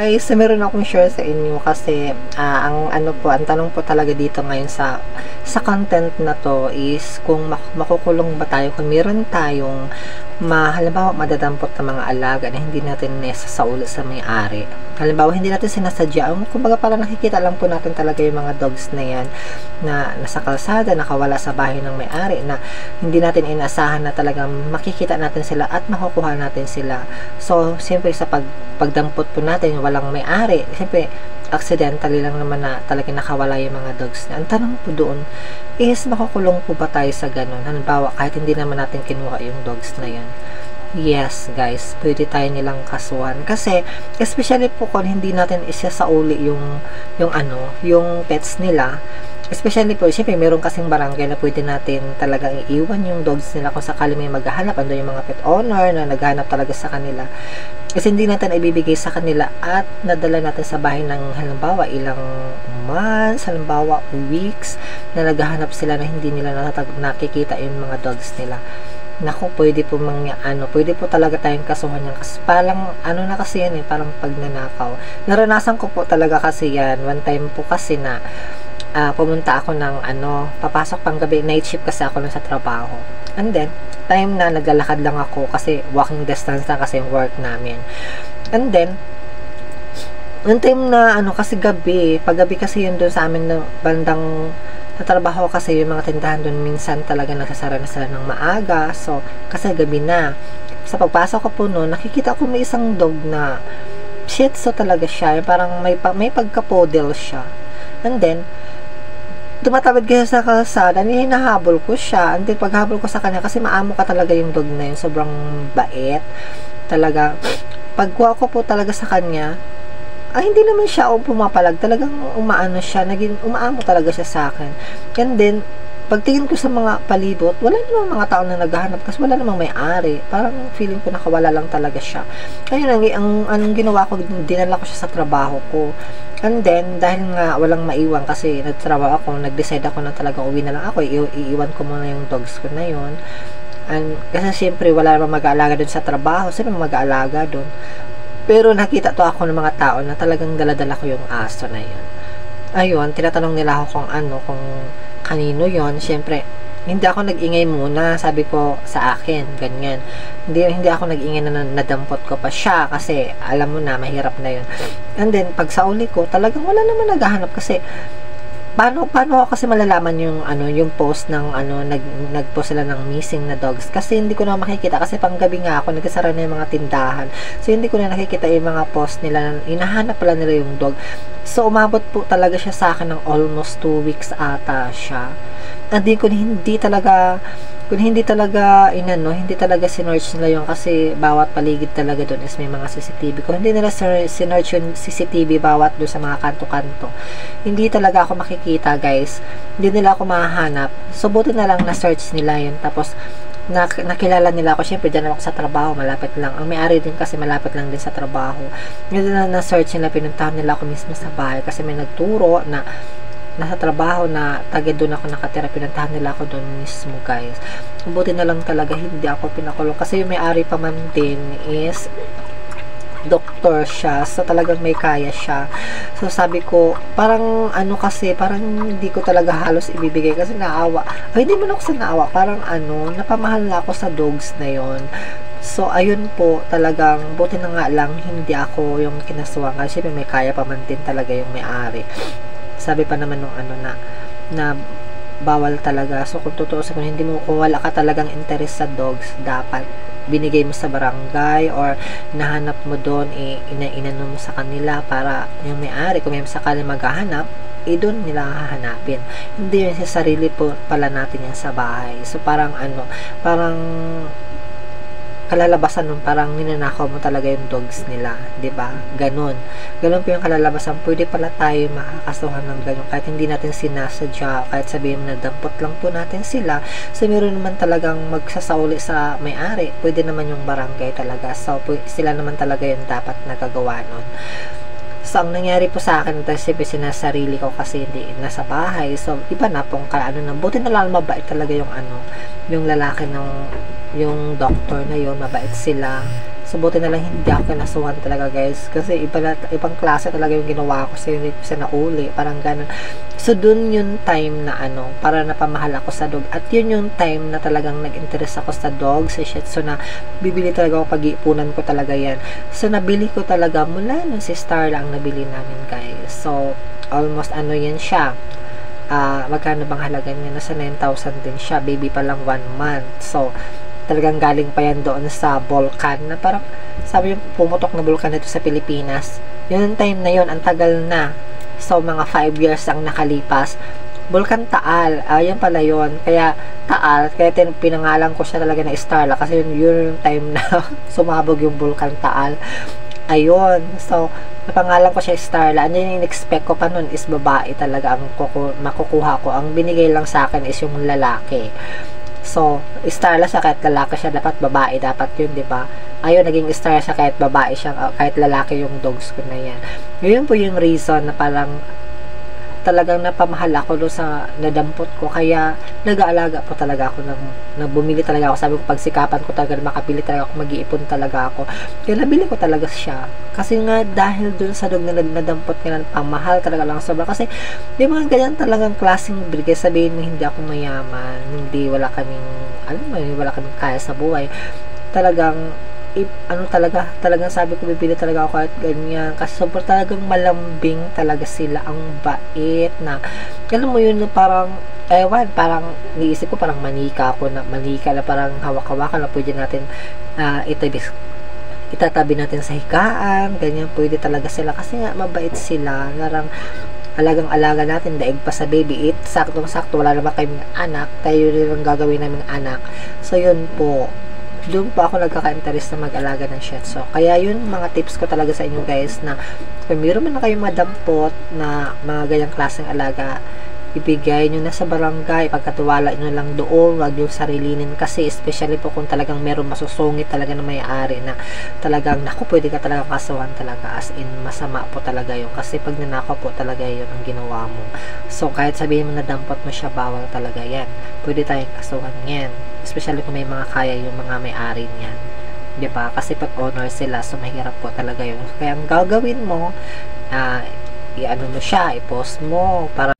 Guys, so meron akong share sa inyo kasi ang ano po, ang tanong po talaga dito ngayon sa content na to is kung makukulong ba tayo kung meron tayong halimbawa madadampot na mga alaga na hindi natin nasasauli sa may-ari. Halimbawa, hindi natin sinasadya. Kumbaga parang nakikita lang po natin talaga yung mga dogs na yan na nasa kalsada, nakawala sa bahay ng may-ari, na hindi natin inaasahan na talagang makikita natin sila at makukuha natin sila. So, siyempre sa pagdampot po natin, walang may-ari. Siyempre, accidentally lang naman na talagang nakawala yung mga dogs na. Ang tanong po doon is, makukulong po ba tayo sa ganun? Halimbawa, kahit hindi naman natin kinuha yung dogs na yun. Yes, guys, pwede tayo nilang kasuhan. Kasi, especially po kung hindi natin isasauli yung pets nila. Especially po, syempre, meron kasing barangay na pwede natin talagang iiwan yung dogs nila kung sakali may maghahanap. Ando yung mga pet owner na naghahanap talaga sa kanila. Kasi hindi natin ibibigay sa kanila at nadala natin sa bahay ng halimbawa ilang months, halimbawa weeks, na naghahanap sila na hindi nila nakikita yung mga dogs nila. Naku, pwede po pwede po talaga tayong kasuhan yan. Kasi parang, na kasi yan parang pagnanakaw. Naranasan ko po talaga kasi yan. One time po kasi na, pumunta ako ng papasok pang gabi, night shift kasi ako sa trabaho. And then, time na naglalakad lang ako kasi walking distance na kasi yung work namin. And then, one time na kasi paggabi kasi yun doon sa amin ng bandang trabaho kasi yung mga tindahan doon minsan talaga nagsasara na sila ng maaga. So, kasi gabi na. Sa pagpasok ko po noon, nakikita ko may isang dog na shih tzu talaga siya. Parang may pagka-poodle siya. And then, tumatawid kasi sa kalsada, hinahabol ko siya. And then, paghabol ko sa kanya, kasi maamo ka talaga yung dog na yun. Sobrang bait. Talaga, pagkuha ko po talaga sa kanya, hindi naman siya pumapalag. Talagang umaamo talaga siya sa akin. And then, pagtingin ko sa mga palibot, wala namang mga tao na naghahanap kasi wala namang may-ari. Parang feeling ko nakawala lang talaga siya. Kaya ang ginawa ko, dinala ko siya sa trabaho ko. And then, dahil nga walang maiwan kasi nagtrabaho ako, nag-decide ako na talagang uwi na lang ako. Iiwan ko muna yung dogs ko na yun. And, kasi siyempre, wala namang mag-aalaga dun sa trabaho. Sino mag-aalaga dun? Pero nakita to ako ng mga tao na talagang daladala ko yung aso na yun. Ayun, tinatanong nila ako kung kanino yon. Siyempre, hindi ako nag-ingay muna. Sabi ko sa akin, ganyan. Hindi ako nag-ingay na nadampot ko pa siya kasi alam mo na, mahirap na yun. And then, pag sa uli ko, talagang wala naman naghahanap kasi paano ako kasi malalaman yung post ng nag-post sila ng missing na dogs kasi hindi ko na makikita kasi panggabi nga ako, nagsasara na yung mga tindahan, so hindi ko na nakikita yung mga post nila, inahanap pala nila yung dog. So umabot po talaga siya sa akin ng almost 2 weeks ata siya. At hindi talaga sinearch nila yung kasi bawat paligid talaga doon is may mga CCTV. Kung hindi nila sinearch yung CCTV bawat doon sa mga kanto-kanto, hindi talaga ako makikita, guys. Hindi nila ako mahahanap. So, buti na lang na-search nila yun. Tapos, nakilala nila ako. Siyempre, dyan ako sa trabaho. Malapit lang. Ang may-ari din kasi malapit lang din sa trabaho. Ngayon na-search nila, pinuntahan nila ako mismo sa bahay kasi may nagturo na nasa trabaho na taga doon ako nakatira, pinuntahan nila ako doon mismo, guys. Buti na lang talaga hindi ako pinakulong kasi yung may-ari pa man din is doktor siya, so talagang may kaya siya. So sabi ko, parang kasi parang hindi ko talaga halos ibibigay kasi naawa. Hindi man ako sa naawa, parang napamahal na ako sa dogs na yon. So ayun po, talagang buti na nga lang hindi ako yung kinasuhan kasi may kaya pa man din talaga yung may-ari. Sabi pa naman nung na bawal talaga. So kung totoo sa kung wala ka talagang interest sa dogs, dapat binigay mo sa barangay or nahanap mo doon, inano mo sa kanila para yung may-ari, kung may sakali maghahanap, doon nila hahanapin. Hindi yun sa sarili po pala natin yan sa bahay. So parang parang kalalabasan nun, parang ninanakaw mo talaga yung dogs nila, 'di ba? Ganun po yung kalalabasan. Pwede pala tayo makakasuhan ng ganun kahit hindi natin sinasadya, kahit sabihin na dampot lang po natin sila. So meron naman talagang magsasauli sa may-ari, pwede naman yung barangay talaga. So sila naman talaga yung dapat nagagawa nun. So, ang nangyari po sa akin, siyempre sinasarili ko kasi hindi nasa bahay. So, iba na pong buti na lang mabait talaga yung yung lalaki yung doctor na yun, mabait sila. So, buti na lang hindi ako kinasuhan talaga, guys. Kasi ibang klase talaga yung ginawa ko sa hindi ko siya nauli. Parang ganun. So, dun yung time na para napamahal ako sa dog. At yun yung time na talagang nag-interest ako sa dog, sa Shih Tzu, na bibili talaga ako, pag-iipunan ko talaga yan. So, nabili ko talaga mula nung si Starla ang nabili namin, guys. So, almost yan siya. Magkano bang halaga niya? Nasa 9,000 din siya. Baby pa lang 1 month. So, talagang galing pa yan doon sa Vulcan na parang sabi yung pumutok na vulkan dito sa Pilipinas. Yun time na yun, ang tagal na. So, mga 5 years ang nakalipas. Vulcan Taal, yan pala yun. Kaya Taal, kaya pinangalan ko siya talaga na Starla kasi yun yung time na sumabog yung Vulcan Taal. Ayun. So, napangalan ko siya Starla. Ano yung in-expect ko pa nun is babae talaga ang makukuha ko. Ang binigay lang sa akin is yung lalaki. So, Starla siya kahit lalaki siya, dapat babae dapat yun, di ba? Ayun, naging Starla siya kahit babae siya, kahit lalaki yung dogs ko na yan. Yun po yung reason na parang talagang napamahal ako doon sa nadampot ko, kaya nag-aalaga po talaga ako na bumili talaga ako. Sabi ko, pagsikapan ko talaga na makabili talaga ako, mag-iipon talaga ako. Kaya nabili ko talaga siya. Kasi nga, dahil doon sa dog na nadampot nga, pamahal talaga lang sobra. Kasi, di ba ganyan talagang klaseng bigay. Sabihin mo, hindi ako mayaman, hindi, wala kaming, wala kaming kaya sa buhay. Talagang, talagang sabi ko, bibili talaga ako kahit ganyan, kasi sobrang talagang malambing talaga sila, ang bait na, alam mo yun, parang parang niisip ko parang manika na parang hawak-hawakan na pwede natin itatabi natin sa higaan, ganyan, pwede talaga sila kasi nga mabait sila, narang alagang-alaga natin, daig pa sa baby, saktong-sakto, wala naman kayong anak, tayo rin ang gagawin naming anak. So yun po, doon pa ako nagkaka-interest na mag-alaga ng Shih Tzu. Kaya yun, mga tips ko talaga sa inyo, guys, na kung mayroon man na kayong madampot na mga ganyang klaseng alaga, ibigay nyo na sa barangay, pagkatiwala nyo lang doon, wag yung sarilinin, kasi especially po kung talagang meron masusungit talaga na may-ari na talagang, naku, pwede ka talagang kasuhan talaga, as in, masama po talaga yun, kasi pag nanakaw po talaga yun ang ginawa mo. So, kahit sabihin mo na dampot mo siya, bawal talaga yan. Pwede tayong kasuhan yan, especially kung may mga kaya yung mga may-ari niyan. Diba? Kasi pag honor sila, so mahirap po talaga yun. Kaya ang gagawin mo, i-ano mo siya, i-post mo, para